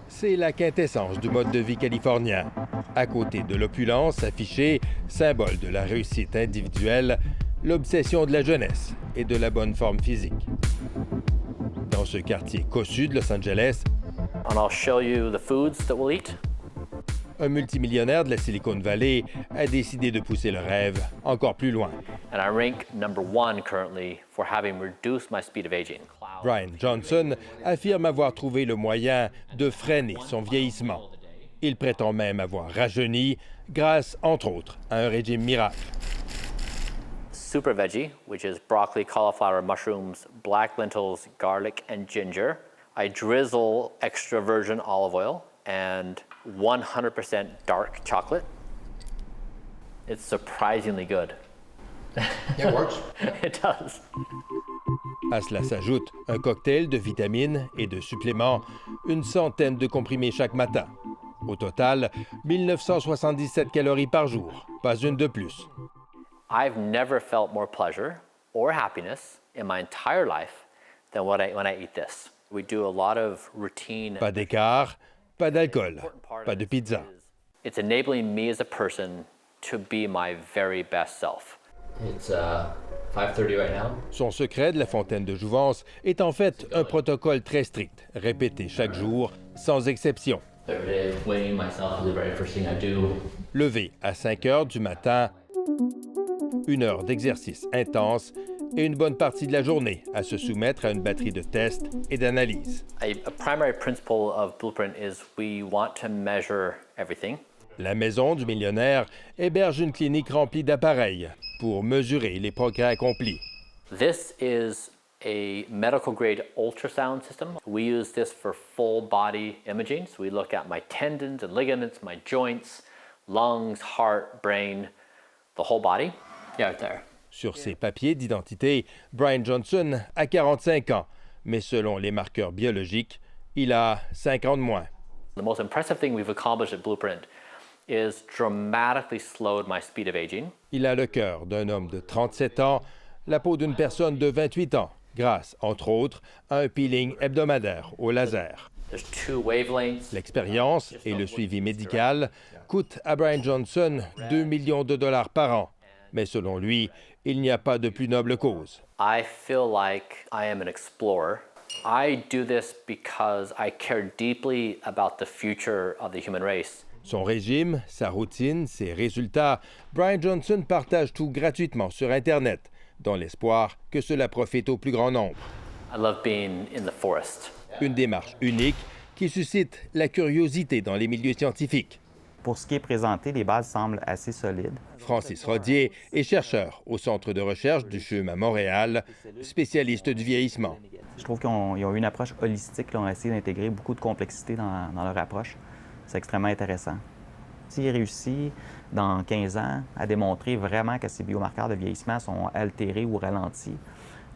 C'est la quintessence du mode de vie californien. À côté de l'opulence affichée, symbole de la réussite individuelle, l'obsession de la jeunesse et de la bonne forme physique. Dans ce quartier cossu de Los Angeles, And I'll show you the foods that we'll eat. un multimillionnaire de la Silicon Valley a décidé de pousser le rêve encore plus loin. And I rank #1 currently for having reduced my speed of aging. Brian Johnson affirme avoir trouvé le moyen de freiner son vieillissement. Il prétend même avoir rajeuni grâce, entre autres, à un régime miracle. Super veggie, which is broccoli, cauliflower, mushrooms, black lentils, garlic, and ginger. I drizzle extra virgin olive oil and 100% dark chocolate. It's surprisingly good. It works. It does. À cela s'ajoute un cocktail de vitamines et de suppléments, une centaine de comprimés chaque matin. Au total, 1977 calories par jour, pas une de plus. I've never felt more pleasure or happiness in my entire life than when I eat this. We do a lot of routine. Pas d'écart, pas d'alcool, pas de pizza. It's enabling me as a person to be my very best self. It's 5:30 right now. Son secret de la fontaine de jouvence est en fait un protocole très strict, répété chaque jour, sans exception. Every day, weighing myself is the very first thing I do. Levé à 5 heures du matin, 1 heure d'exercice intense et une bonne partie de la journée à se soumettre à une batterie de tests et d'analyses. A primary principle of Blueprint is we want to measure everything. La maison du millionnaire héberge une clinique remplie d'appareils pour mesurer les progrès accomplis. This is a medical grade ultrasound system. We use this for full body imaging. So we look at my tendons and ligaments, my joints, lungs, heart, brain, the whole body. Yeah, right there. Sur ses papiers d'identité, Brian Johnson a 45 ans, mais selon les marqueurs biologiques, il a 5 ans de moins. The most impressive thing we've accomplished at Blueprint is dramatically slowed my speed of aging. Il a le cœur d'un homme de 37 ans, la peau d'une personne de 28 ans, grâce, entre autres, à un peeling hebdomadaire au laser. There's 2 wavelengths. L'expérience et le suivi médical coûtent à Brian Johnson 2 millions de dollars par an. Mais selon lui, il n'y a pas de plus noble cause. I feel like I am an explorer. I do this because I care deeply about the future of the human race. Son régime, sa routine, ses résultats, Brian Johnson partage tout gratuitement sur Internet, dans l'espoir que cela profite au plus grand nombre. I love being in the forest. Une démarche unique qui suscite la curiosité dans les milieux scientifiques. Pour ce qui est présenté, les bases semblent assez solides. Francis Rodier est chercheur au Centre de recherche du CHUM à Montréal, spécialiste du vieillissement. Je trouve qu'ils ont eu une approche holistique, ils ont essayé d'intégrer beaucoup de complexité dans leur approche. C'est extrêmement intéressant. S'il réussit, dans 15 ans, à démontrer vraiment que ces biomarqueurs de vieillissement sont altérés ou ralentis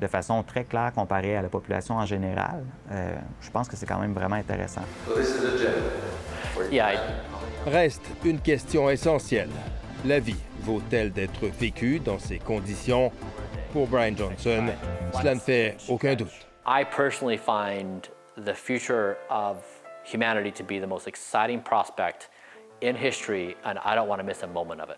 de façon très claire comparée à la population en général, je pense que c'est quand même vraiment intéressant. Yeah, Reste une question essentielle. La vie vaut-elle d'être vécue dans ces conditions? Pour Brian Johnson, cela ne fait aucun doute. I personally find the future of humanity to be the most exciting prospect in history, and I don't want to miss a moment of it.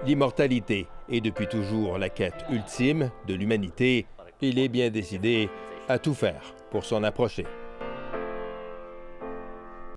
L'immortalité est depuis toujours la quête ultime de l'humanité. Il est bien décidé à tout faire pour s'en approcher.